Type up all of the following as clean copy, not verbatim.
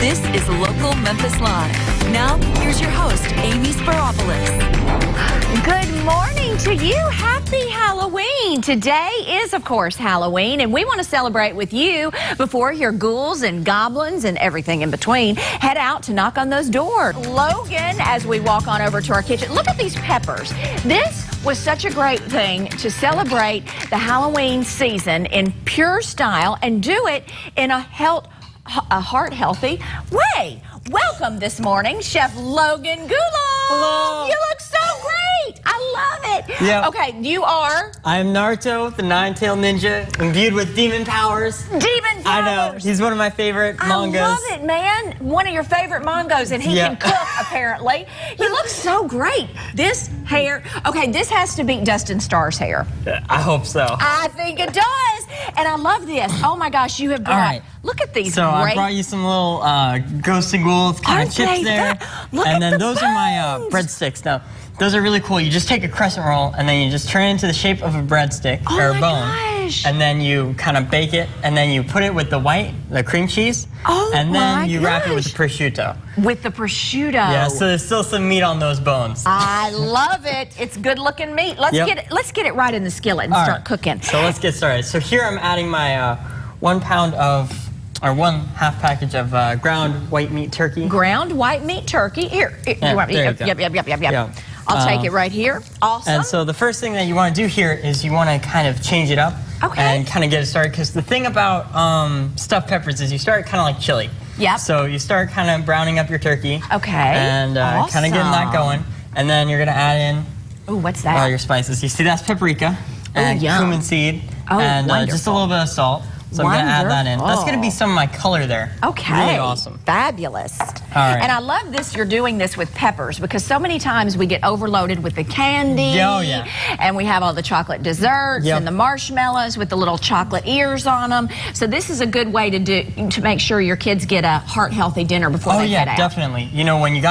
This is Local Memphis Live. Now, here's your host, Amy Sparopoulos. Good morning to you. Happy Halloween. Today is, of course, Halloween, and we want to celebrate with you before your ghouls and goblins and everything in between head out to knock on those doors. Logan, as we walk on over to our kitchen, look at these peppers. This was such a great thing to celebrate the Halloween season in pure style and do it in a heart-healthy way. Welcome this morning, Chef Logan Guleff. Hello. You look so great. I love it. Yeah. Okay, you are? I am Naruto, the nine-tailed ninja, imbued with demon powers. Demon powers. I know. He's one of my favorite mangas. I love it, man. One of your favorite mangas, and he can cook, apparently. He looks so great. This hair, okay, this has to beat Dustin Starr's hair. I hope so. I think it does. And I love this. Oh, my gosh, you have brought, all right. Look at these So great. I brought you some little ghosts and ghouls kind of chips there. And then those are my breadsticks. Now, those are really cool. You just take a crescent roll and then you just turn it into the shape of a breadstick or a bone. Gosh. And then you kind of bake it and then you put it with the cream cheese. Oh, and then you wrap it with gosh. the prosciutto. With the prosciutto. Yeah, so there's still some meat on those bones. I love it. It's good looking meat. Let's get it right in the skillet and start cooking. So let's get started. So here I'm adding my 1 pound of, or 1/2 package of ground white meat turkey. Ground white meat turkey. Here. Yeah, You want me? there you go. Yep. Yeah. I'll take it right here. Awesome. And so the first thing that you want to do here is you want to kind of change it up and kind of get it started. Because the thing about stuffed peppers is you start kind of like chili. Yep. So you start kind of browning up your turkey. Okay. And kind of getting that going. And then you're going to add in Ooh, what's that? all your spices. You see that's paprika and cumin seed and just a little bit of salt. So I'm going to add that in. That's going to be some of my color there. Okay. Really awesome. Fabulous. All right. And I love this, you're doing this with peppers, because so many times we get overloaded with the candy. Oh, yeah. And we have all the chocolate desserts and the marshmallows with the little chocolate ears on them. So this is a good way to make sure your kids get a heart-healthy dinner before they head out. Oh, yeah, definitely. You know, when you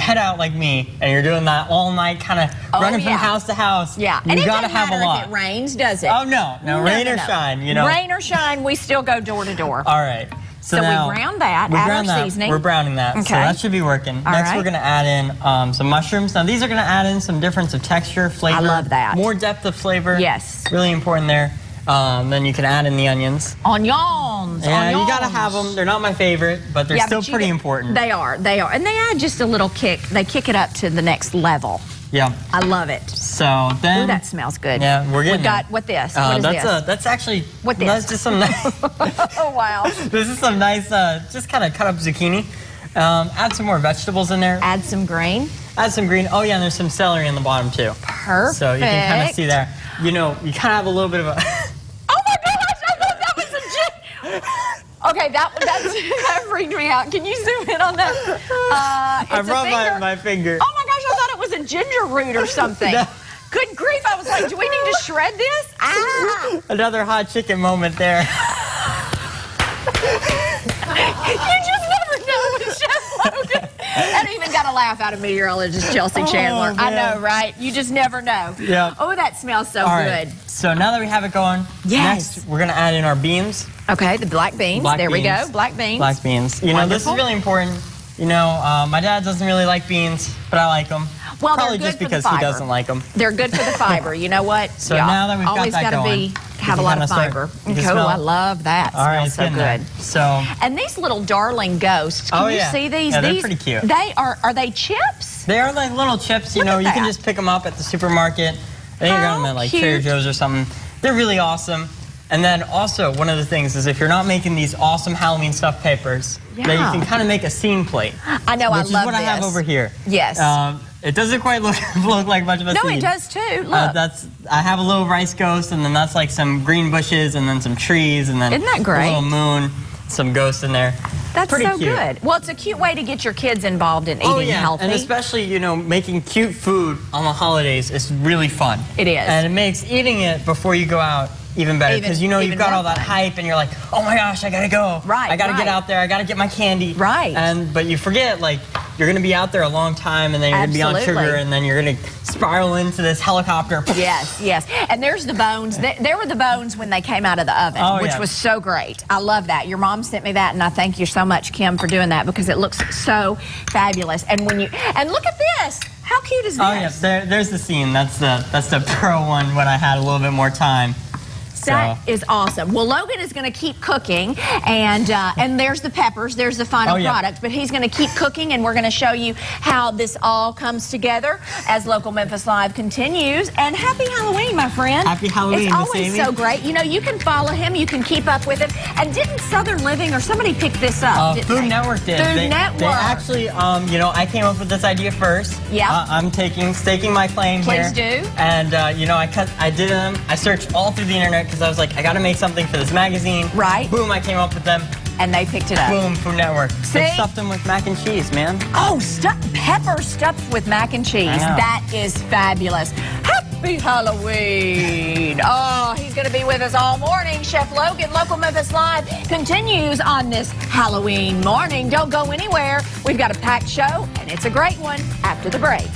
head out like me, and you're doing that all night, kind of running from house to house, you gotta have a lot. If it rains, does it? Oh, no. Rain or shine, you know. Rain or shine, we still go door to door. All right. So now, we brown that, add our seasoning. We're browning that, so that should be working. Next, we're going to add in some mushrooms. Now, these are going to add in some difference of texture, flavor. I love that. More depth of flavor. Yes. Really important there. Then you can add in the onions. Onions. Yeah, you got to have them. They're not my favorite, but they're still pretty important. They are. And they add just a little kick. They kick it up to the next level. Yeah. I love it. So then... Ooh, that smells good. Yeah, we're getting what this? What is this? That's actually... What this? That's just some nice... Oh, wow. This is some nice, just kind of cut up zucchini. Add some more vegetables in there. Add some green. Add some green. Oh, yeah, and there's some celery in the bottom, too. Perfect. So you can kind of see there. You know, you kind of have a little bit of a... Oh, my gosh, I thought that was a ginger... Okay, that freaked me out. Can you zoom in on that? I brought my finger. Oh, my gosh, I thought it was a ginger root or something. No. Good grief, I was like, do we need to shred this? Ah! Another hot chicken moment there. You just never know with Chef Logan. That even got a laugh out of meteorologist Chelsea Chandler. I know, right? You just never know. Yeah. Oh, that smells so good. So now that we have it going, next we're going to add in our beans. Okay, the black beans. There we go. Black beans. Black beans. You know, this is really important. You know, my dad doesn't really like beans, but I like them. Well, probably just because he doesn't like them. They're good for the fiber. You know what? So now that we've got that going, have a lot of fiber. Cool. I love that. All right, smells so good. So. And these little darling ghosts. Can you see these? Yeah, they're pretty cute. They are they chips? They are like little chips. You know, you can just pick them up at the supermarket. I think you're going to like Trader Joe's or something. They're really awesome. And then also, one of the things is if you're not making these awesome Halloween stuffed peppers, then you can kind of make a scene plate. I know, I love this. Which is what I have over here. Yes. It doesn't quite look like much of a scene. No, it does too. Look. I have a little rice ghost, and then that's like some green bushes, and then some trees, and then Isn't that great? a little moon, some ghosts in there. That's pretty so cute. Good. Well, it's a cute way to get your kids involved in eating healthy. And especially, you know, making cute food on the holidays is really fun. It is. And it makes eating it before you go out even better, because you know you've got all that hype and you're like, oh my gosh, I gotta go. Right. I gotta get out there, I gotta get my candy. Right. But you forget, like, you're going to be out there a long time, and then you're going to be on sugar, and then you're going to spiral into this helicopter. Yes, yes. And there's the bones. There were the bones when they came out of the oven, which was so great. I love that. Your mom sent me that, and I thank you so much, Kim, for doing that, because it looks so fabulous. And when you look at this. How cute is this? Oh yeah, there's the scene. That's the pro one when I had a little bit more time. That is awesome. Well, Logan is going to keep cooking, and there's the peppers. There's the final product, but he's going to keep cooking, and we're going to show you how this all comes together as Local Memphis Live continues. And happy Halloween, my friend. Happy Halloween, It's always so great. You know, you can follow him. You can keep up with him. And didn't Southern Living or somebody pick this up? Food Network did. Food Network. They actually, you know, I came up with this idea first. Yeah. I'm staking my claim here. Please do. And you know, I searched all through the internet, because I was like, I got to make something for this magazine. Right. Boom, I came up with them. And they picked it up. Boom, Food Network. See? They stuffed them with mac and cheese, man. Oh, pepper stuffed with mac and cheese. That is fabulous. Happy Halloween. Oh, he's going to be with us all morning. Chef Logan, Local Memphis Live, continues on this Halloween morning. Don't go anywhere. We've got a packed show, and it's a great one after the break.